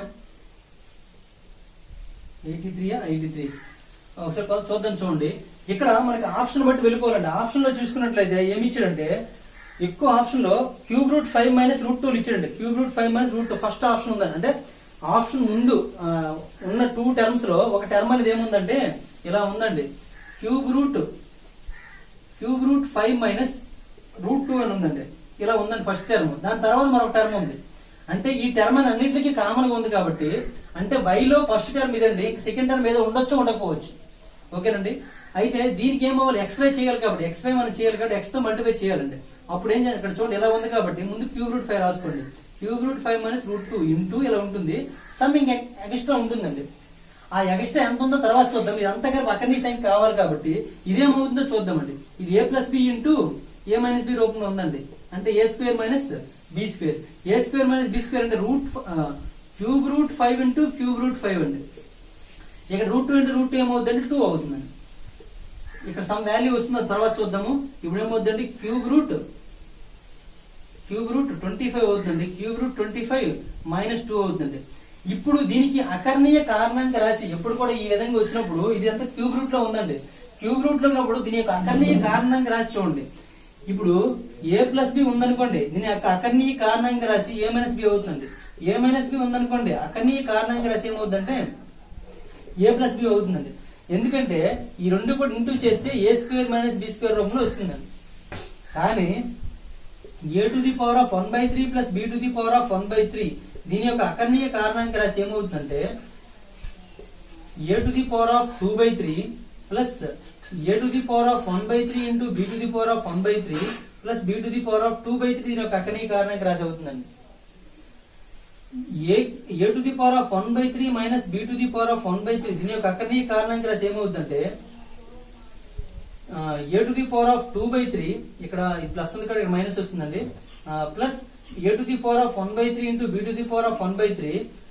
83 ఒకసారి చూద్దాం. చూడండి ఇక్కడ మనకి ఆప్షన్ బట్టి వెళ్ళిపోవాలండి. ఆప్షన్ లో చూసుకున్నట్లయితే ఏమి ఇచ్చాడంటే ఎక్కువ ఆప్షన్ లో క్యూబ్ రూట్ 5 మైనస్ √2 ఇచ్చాడండి. Cube root 5 minus √2 first option ఉందండి. అంటే ఆప్షన్ ముందు ఉన్న 2 టర్మ్స్ లో ఒక టర్మ్ అనేది ఏముందంటే ఇలా ఉందండి. క్యూబ్ రూట్ 5 మైనస్ √2 అని ఉందండి. ఇలా ఉందండి ఫస్ట్ టర్మ్. దాని తర్వాత మరొక టర్మ్ ఉంది. అంటే ఈ టర్మ్ అని అన్నింటికి కామన్ గా ఉంది కాబట్టి అంటే y లో ఫస్ట్ టర్మ్ ఇదండి. సెకండ్ టర్మ్ ఏదో ఉండొచ్చు ఉండకపోవచ్చు. ఓకేనండి. అయితే దీనికి ఏమవ్వాలి? xy చేయాలి కాబట్టి xy మనం చేయాలి కాబట్టి x తో మల్టిప్లై చేయాలండి. అప్పుడు ఏం చేయాలి? ఇక్కడ చూడండి ఎలా ఉంది కాబట్టి ముందు క్యూబ్ రూట్ 5 రాసుకోండి. క్యూబ్ రూట్ 5 మైనస్ √2 ఇంటూ ఇలా ఉంటుంది. సమ్మింగ్ ఎక్స్ట్రా ఉంటుందండి. ఆ ఎక్స్ట్రా ఎంత ఉందో తర్వాత చూద్దాం. ఇది అంతా కలిపి అకర్ణీయ సంఖ్య కావాలి కాబట్టి ఇదేమవుతుందో చూద్దామండి. ఇది a plus B into a minus B రూపంలో ఉందండి. అంటే a² minus b². a² minus b² అంటే cube root 5 into cube root 5 అండి. ఇక్కడ √2 ఇంటూ √2 ఏమవుతుందండి? 2 అవుతుందండి. ఇక్కడ సమ్ వాల్యూ వస్తుందో తర్వాత చూద్దాము. ఇప్పుడు ఏమవుతుందండి? క్యూబ్ రూట్ 25 అవుతుందండి. క్యూబ్ రూట్ 25 మైనస్ 2 అవుతుందండి. ఇప్పుడు దీనికి అకర్ణీయ కారణాంక రాశి ఎప్పుడు కూడా ఈ విధంగా వచ్చినప్పుడు ఇది అంతా క్యూబ్ రూట్ లో ఉందండి. క్యూబ్ రూట్ లో ఉన్నప్పుడు దీని యొక్క అకర్ణీయ కారణాంక రాశి చూడండి. ఇప్పుడు a ప్లస్ బి ఉందనుకోండి, దీని యొక్క అకర్ణీయ కారణాంక రాశి a మైనస్ బి అవుతుంది. a మైనస్ బి ఉందనుకోండి, అకర్ణీయ కారణాంక రాశి ఏమవుతుందంటే a ప్లస్ బి అవుతుందండి. ఎందుకంటే ఈ రెండు కూడా ఇంటూ చేస్తే a² మైనస్ b² రూపంలో వస్తుందండి. కానీ a⁻⁴ ప్లస్ b⁻⁴ దీని యొక్క అకర్ణీయ కారణాంక రాశి ఏమవుతుందంటే a⁻2/3 plus a⁻⁴ into b⁻⁴ plus b⁻2/3 దీని యొక్క అకర్ణీయ కారణాంక రాశి అవుతుందండి. a⁻⁴ మైనస్ b⁻⁴ దీని యొక్క అకర్ణీయ కారణాంక రాశి ఏమవుతుందంటే a⁻2/3 ఇక్కడ ప్లస్ ఉంది ఇక్కడ మైనస్ వస్తుందండి. Plus a⁻⁴ into b⁻⁴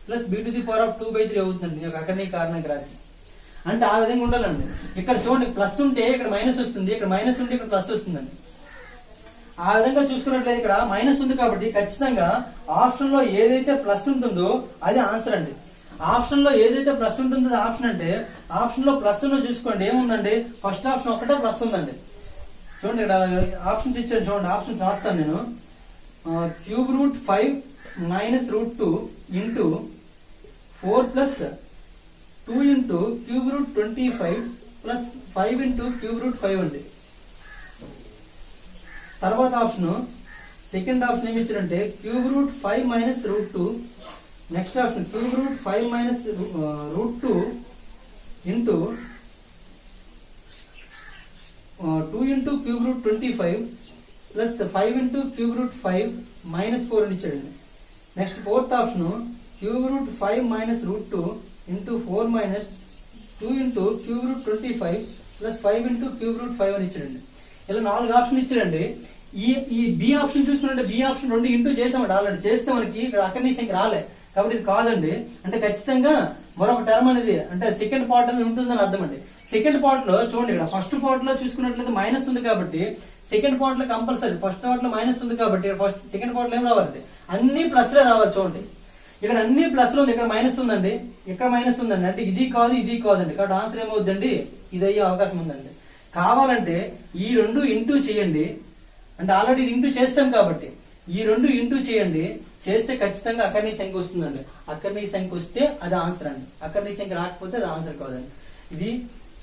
plus b⁻2/3 అవుతుందండి దీని యొక్క అకర్ణీయ కారణాంక రాశి. అంటే ఆ విధంగా ఉండాలండి. ఇక్కడ చూడండి ప్లస్ ఉంటే ఇక్కడ మైనస్ వస్తుంది, ఇక్కడ మైనస్ ఉంటే ఇక్కడ ప్లస్ వస్తుందండి. ఆ విధంగా చూసుకున్నట్లయితే ఇక్కడ మైనస్ ఉంది కాబట్టి ఖచ్చితంగా ఆప్షన్ లో ఏదైతే ప్లస్ ఉంటుందో అది ఆన్సర్ అండి. ఆప్షన్ లో ఏదైతే ప్లస్ ఉంటుందో ఆప్షన్ అంటే ఆప్షన్ లో ప్లస్ చూసుకోండి ఏముందండి, ఫస్ట్ ఆప్షన్ ఒకటే ప్లస్ ఉందండి. చూడండి ఇక్కడ ఆప్షన్స్ ఇచ్చాను చూడండి, ఆప్షన్స్ రాస్తాను నేను. Cube root 5 minus root 2 into 4 plus 2 into cube root 25 plus 5 into cube root 5 అండి. తర్వాత ఆప్షన్ సెకండ్ ఆప్షన్ ఏమి ఇచ్చారంటే cube root 5 minus root 2. Next option cube root 5 minus root 2 into 2 into cube root 25 plus 5 into cube root 5 minus 4 అని ఇచ్చాడండి. Next fourth option cube root 5 minus root 2 into 4 minus 2 into cube root 25 plus 5 into cube root 5 అని ఇచ్చాడండి. ఇలా 4 ఆప్షన్ ఇచ్చాడండి. ఈ బి ఆప్షన్ చూసుకుంటే బి ఆప్షన్ 2 ఇంటూ చేసామండి ఆల్రెడీ. చేస్తే మనకి ఇక్కడ అక్కడి సంఖ్య రాలే కాబట్టి ఇది కాదండి. అంటే ఖచ్చితంగా మరొక టర్మ్ అనేది అంటే సెకండ్ పార్ట్ అనేది ఉంటుందని అర్థం అండి. సెకండ్ పార్ట్ లో చూడండి ఇక్కడ ఫస్ట్ పార్ట్ లో చూసుకున్నట్లయితే మైనస్ ఉంది కాబట్టి సెకండ్ పార్ట్ లో కంపల్సరీ, ఫస్ట్ పార్ట్ లో మైనస్ ఉంది కాబట్టి ఫస్ట్ సెకండ్ పార్ట్ లో ఏం రావాలి, అన్ని ప్లస్ లే రావాలి. చూడండి ఇక్కడ అన్ని ప్లస్ లో ఉంది, ఇక్కడ మైనస్ ఉందండి, ఇక్కడ మైనస్ ఉందండి. అంటే ఇది కాదు ఇది కాదండి. కాబట్టి ఆన్సర్ ఏమవుద్దండి, ఇది అయ్యే అవకాశం ఉందండి. కావాలంటే ఈ 2 ఇంటూ చేయండి. అంటే ఆల్రెడీ ఇది ఇంటూ చేస్తాం కాబట్టి ఈ 2 ఇంటూ చేయండి. చేస్తే ఖచ్చితంగా అకర్ణీయ సంఖ్య వస్తుందండి. అకర్ణీయ సంఖ్య వస్తే అది ఆన్సర్ అండి. అకర్ణీయ సంఖ్య రాకపోతే అది ఆన్సర్ కాదండి. ఇది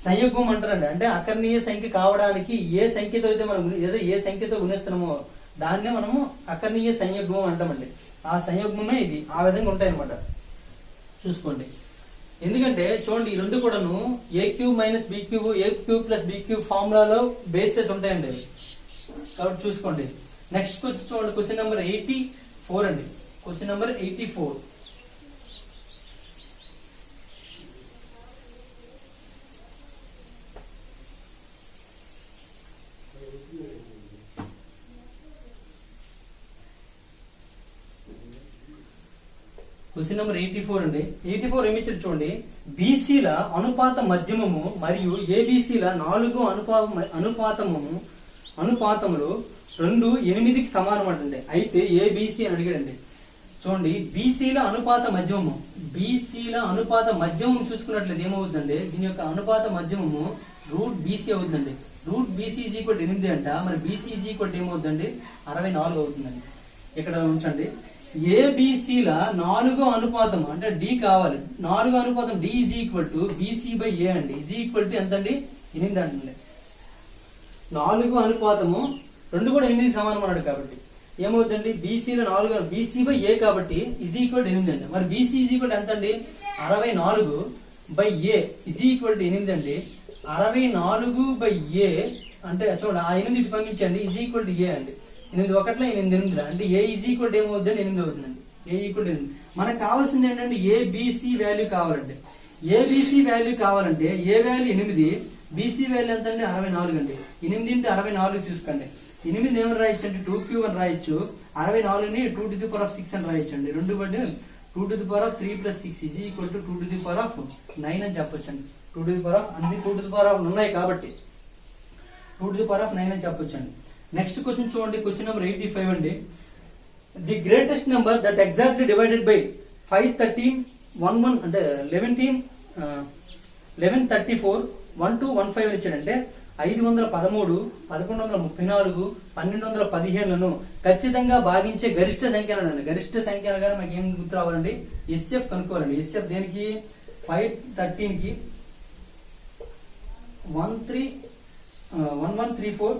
సంయోగం అంటారండి. అంటే అకర్ణీయ సంఖ్య కావడానికి ఏ సంఖ్యతో అయితే మనం ఏదో ఏ సంఖ్యతో గుణిస్తున్నామో దాన్నే మనము అకర్ణీయ సంయోగం అంటామండి. ఆ సంయోగమే ఇది. ఆ విధంగా ఉంటాయి అనమాట. చూసుకోండి. ఎందుకంటే చూడండి ఈ 2 కూడాను a cube minus b cube, a cube plus b cube ఫార్ములాలో బేసెస్ ఉంటాయండి అవి. కాబట్టి చూసుకోండి. నెక్స్ట్ క్వశ్చన్ చూడండి, క్వశ్చన్ నెంబర్ 84 అండి. Question number 84. క్వశ్చన్ నెంబర్ 84 అండి. 84 ఏమి ఇచ్చారు చూడండి. బీసీల అనుపాత మధ్యమము మరియు ఏబీసీల 4 అనుపాతములు 2 8కి సమానం అంటండి. అయితే ఏబీసీ అని అడిగాడండి. చూడండి బీసీల అనుపాత మధ్యమము, బీసీల అనుపాత మధ్యమం చూసుకున్నట్లయితే ఏమవుతుందండి, దీని యొక్క అనుపాత మధ్యమము రూట్ బీసీ అవుతుందండి. రూట్ బీసీ ఈజ్ ఈక్వల్ 8 అంట. మరి బీసీ ఈజ్ ఈక్వల్ ఏమవుతుందండి 64 అవుతుందండి. ఇక్కడ ఉంచండి. ఏబీసీల 4 అనుపాతం అంటే డి కావాలి. 4 అనుపాతం d is equal to BC by a అండి. ఈజ్ ఈక్వల్ టు ఎంత అండి 8 అంటుంది. 4 అనుపాతము 2 కూడా 8కి సమానం అన్నాడు కాబట్టి ఏమవుతుందండి బీసీలో 4 బీసీ బై ఏ కాబట్టి ఈజ్ ఈక్వల్ టు 8 అండి. మరి బీసీ ఈజ్ ఈక్వల్ ఎంత అండి 64 by A is equal to 8 అండి. 64 బై ఏ అంటే చూడండి ఆ 8 ఇటు పంపించండి. ఈజ్ ఈక్వల్ టు ఏ అండి. 8 ఒకట్ల 8 8 అంటే ఏ ఈజ్ ఈక్వల్ టు ఏమవుతుందండి 8 అవుతుందండి. ఏ ఈక్వల్ టు 8. మనకు కావాల్సింది ఏంటంటే ఏబిసి వాల్యూ కావాలండి. ఏబిసి వాల్యూ కావాలంటే ఏ వాల్యూ 8, బీసీ వాల్యూ ఎంత అండి 64 అండి. 8 ఇంటూ 64 చూసుకోండి. 8 ఏమని రాయొచ్చు అంటే 2³ అని రాయొచ్చు. 64ని 2 to the power of 6 అని రాయొచ్చు అండి. 2 బట్టి 2 to the power of 3 plus 6 is equal to 2 to the power of 9 అని చెప్పొచ్చు అండి. 2 to the power of అన్ని 2 to the power of ఉన్నాయి కాబట్టి 2 to the power of 9 అని చెప్పొచ్చు అండి. నెక్స్ట్ క్వశ్చన్ చూడండి. క్వశ్చన్ నెంబర్ 85 అండి. The greatest number that exactly divided by 5 13 11 అంటే 1134 1215 అని ఇచ్చాడంటే 513 1134 1215లను ఖచ్చితంగా భాగించే గరిష్ట సంఖ్య అనండి. గరిష్ట సంఖ్య అనగానే మనకి ఏం గుర్తు రావాలండి ఎస్ఎఫ్ కనుక్కోవాలండి. ఎస్ఎఫ్ దేనికి 513 కి 1134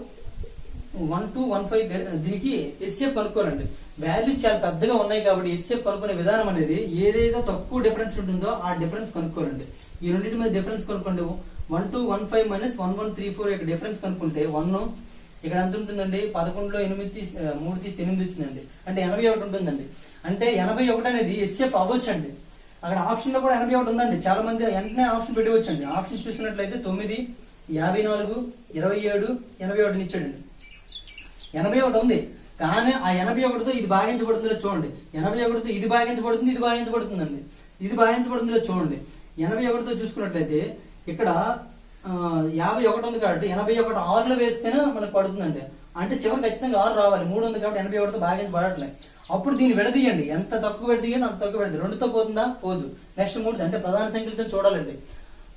1215 దీనికి ఎస్ఎఫ్ కనుక్కోవాలండి. వాల్యూస్ చాలా పెద్దగా ఉన్నాయి కాబట్టి ఎస్ఎఫ్ కనుక్కునే విధానం అనేది ఏదైతే తక్కువ డిఫరెన్స్ ఉంటుందో ఆ డిఫరెన్స్ కనుక్కోవాలండి. ఈ రెండింటి మీద డిఫరెన్స్ కనుక్కోండి. 1215 మైనస్ 1134 ఇక్కడ డిఫరెన్స్ కనుక్కుంటే 1 ఇక్కడ ఎంత ఉంటుందండి 11లో 8 3 తీసి 8 వచ్చిందండి. అంటే 81 ఉంటుందండి. అంటే 81 అనేది ఎస్ఎఫ్ అవ్వచ్చు అండి. అక్కడ ఆప్షన్ లో కూడా 81 ఉందండి. చాలా మంది వెంటనే ఆప్షన్ పెట్టవచ్చు అండి. ఆప్షన్ చూసినట్లయితే 9 54 27 81 ఇచ్చాడండి. 81 ఉంది. కానీ ఆ 81తో ఇది భాగించబడుతుందో చూడండి. 81తో ఇది భాగించబడుతుంది, ఇది భాగించబడుతుందండి. ఇది భాగించబడుతుందో చూడండి. 81తో చూసుకున్నట్లయితే ఇక్కడ 51 ఉంది కాబట్టి 81 6లో వేస్తేనే మనకు పడుతుందండి. అంటే చివరి ఖచ్చితంగా 6 రావాలి. 3 ఉంది కాబట్టి 81తో భాగించబడట్లేదు. అప్పుడు దీన్ని విడదీయండి, ఎంత తక్కువ విడదీయండి అంత తక్కువ విడదీ. 2తో పోతుందా? పోదు. నెక్స్ట్ 3 అంటే ప్రధాన సంఖ్యలతో చూడాలండి.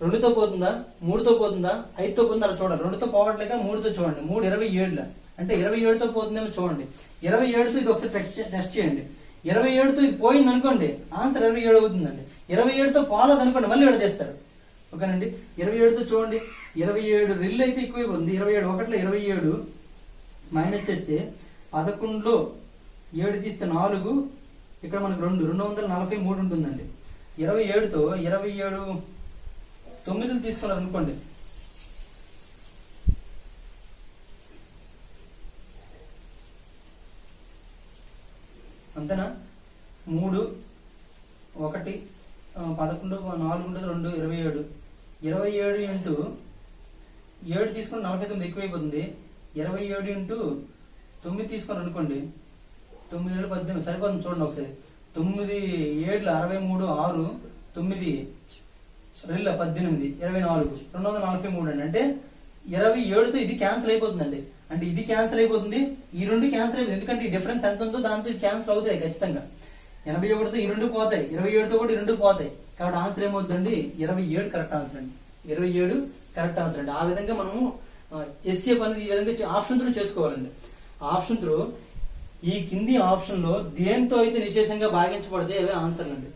2తో పోతుందా? 3తో పోతుందా? 5తో పోతుందా? అలా చూడాలి. 2తో పోవట్లేక 3తో చూడండి. 3 27 అంటే 27తో పోతుందేమో చూడండి. 27తో ఇది ఒకసారి టెస్ట్ చేయండి. 27తో ఇది పోయింది అనుకోండి, ఆన్సర్ 27 అవుతుందండి. 27తో పోలేదు అనుకోండి, మళ్ళీ విడదీస్తారు. ఓకేనండి. 27తో చూడండి. 27 రిల్ అయితే ఎక్కువైపోతుంది. 27 ఒకటిలో 27 మైనస్ చేస్తే 11లో 7 తీస్తే 4, ఇక్కడ మనకు 243 ఉంటుందండి. 27తో 27 9 తీసుకున్నారు అనుకోండి, అంతేనా? 3 1 11 4 ఉంటుంది 2 27. 27 ఇంటూ 7 తీసుకుని 49 ఎక్కువైపోతుంది. 27 ఇంటూ 9 తీసుకుని అనుకోండి, 9 7 18 సరిపోతుంది. చూడండి ఒకసారి. 9 7 63 6 9 2 18 24 243 అండి. అంటే 27తో ఇది క్యాన్సిల్ అయిపోతుందండి. అంటే ఇది క్యాన్సిల్ అయిపోతుంది, ఈ 2 క్యాన్సిల్ అయిపోతుంది. ఎందుకంటే ఈ డిఫరెన్స్ ఎంత ఉందో దాంతో ఇది క్యాన్సిల్ అవుతాయి ఖచ్చితంగా. 81తో ఈ 2 పోతాయి, 27తో కూడా ఈ 2 పోతాయి. కాబట్టి ఆన్సర్ ఏమవుతుందండి? 27 కరెక్ట్ ఆన్సర్ అండి. 27 కరెక్ట్ ఆన్సర్ అండి. ఆ విధంగా మనము ఎస్ఏఫ్ అనేది ఈ విధంగా ఆప్షన్ త్రూ చేసుకోవాలండి. ఆప్షన్ త్రూ ఈ కింది ఆప్షన్ లో దేంతో అయితే నిశేషంగా భాగించబడితే అవే ఆన్సర్లు అండి.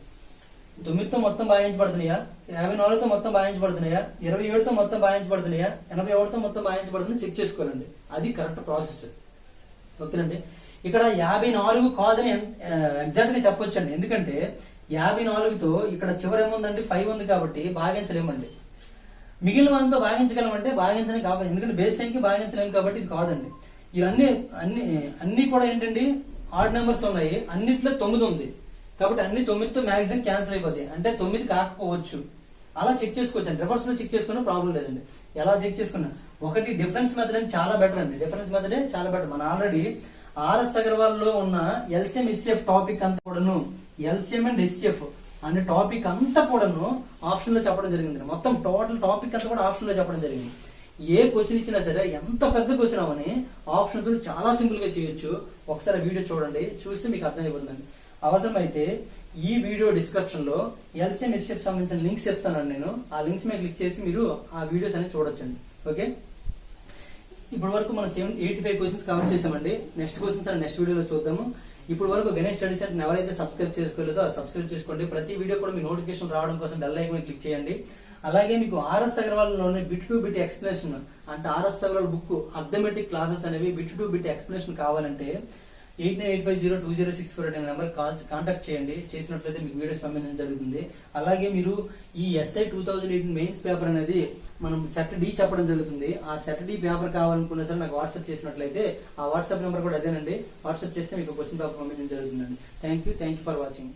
9తో మొత్తం భాగించబడుతున్నాయా, 54తో మొత్తం భాగించబడుతున్నాయా, 27తో మొత్తం భాగించబడుతున్నాయా, 81తో మొత్తం భాగించబడుతున్నాయా చెక్ చేసుకోవాలండి. అది కరెక్ట్ ప్రాసెస్. ఓకేనండి. ఇక్కడ 54 కాదని ఎగ్జాక్ట్ గా చెప్పొచ్చండి. ఎందుకంటే 54తో ఇక్కడ చివరి ఏముందండి? 5 ఉంది కాబట్టి భాగించలేమండి. మిగిలిన వాటితో భాగించగలమంటే భాగించలేం కాబట్టి, ఎందుకంటే బేస్ సంఖ్య భాగించలేము కాబట్టి ఇది కాదండి. ఇవన్నీ అన్ని కూడా ఏంటండి? ఆడ్ నెంబర్స్ ఉన్నాయి. అన్నిట్లో 9 ఉంది కాబట్టి అన్ని 9తో మాక్సిమం క్యాన్సిల్ అయిపోతాయి. అంటే 9 కాకపోవచ్చు. అలా చెక్ చేసుకోవచ్చు అండి. రివర్స్ లో చెక్ చేసుకున్నా ప్రాబ్లం లేదండి. ఎలా చెక్ చేసుకున్నా ఒకటి డిఫరెన్స్ మెథడ్ అని చాలా బెటర్ అండి. డిఫరెన్స్ మెథడే చాలా బెటర్. మన ఆల్రెడీ ఆర్ఎస్ అగర్వాల్ లో ఉన్న ఎల్సిఎం ఎస్సిఎఫ్ టాపిక్ అంతా కూడాను, ఎల్సిఎం అండ్ ఎస్సిఎఫ్ అనే టాపిక్ అంతా కూడాను ఆప్షన్ లో చెప్పడం జరిగింది. మొత్తం టోటల్ టాపిక్ అంతా కూడా ఆప్షన్ లో చెప్పడం జరిగింది. ఏ క్వశ్చన్ ఇచ్చినా సరే, ఎంత పెద్ద క్వశ్చన్ అవని ఆప్షన్ తో చాలా సింపుల్ గా చేయొచ్చు. ఒకసారి వీడియో చూడండి, చూస్తే మీకు అర్థమైపోతుందండి. అవసరమైతే ఈ వీడియో డిస్క్రిప్షన్ లో ఎల్సిఎం ఎస్సిఎఫ్ సంబంధించిన లింక్స్ ఇస్తానండి. నేను ఆ లింక్స్ మీద క్లిక్ చేసి మీరు ఆ వీడియోస్ అనేది చూడొచ్చండి. ఓకే, ఇప్పటి వరకు మనం 85 క్వశ్చన్స్ కవర్ చేసామండి. నెక్స్ట్ క్వశ్చన్స్ నెక్స్ట్ వీడియోలో చూద్దాము. ఇప్పుడు వరకు గణేష్ స్టడీ సెంటర్ ఎవరైతే సబ్స్క్రైబ్ చేసుకోలేదో సబ్స్క్రైబ్ చేసుకోండి. ప్రతి వీడియో కూడా మీ నోటిఫికేషన్ రావడం కోసం బెల్ ఐకాన్ క్లిక్ చేయండి. అలాగే మీకు ఆర్ఎస్ అగర్వాల్ లోని బిట్ టు బిట్ ఎక్స్ప్లెనేషన్ అంటే RS Agarwal book arithmetic classes అనేవి బిట్ టు బిట్ ఎక్స్ప్లెనేషన్ కావాలంటే 8985020648 అనే నెంబర్ కాంటాక్ట్ చేయండి. చేసినట్లయితే మీకు వీడియోస్ పంపించడం జరుగుతుంది. అలాగే మీరు ఈ ఎస్ఐ 2018 మెయిన్స్ పేపర్ అనేది మనం సెట్ డి చెప్పడం జరుగుతుంది. ఆ సెట్ డి పేపర్ కావాలనుకున్నా సరే నాకు వాట్సాప్ చేసినట్లయితే ఆ వాట్సాప్ నెంబర్ కూడా అదేనండి. వాట్సాప్ చేస్తే మీకు క్వశ్చన్ పేపర్ పంపించడం జరుగుతుందండి. Thank you for watching.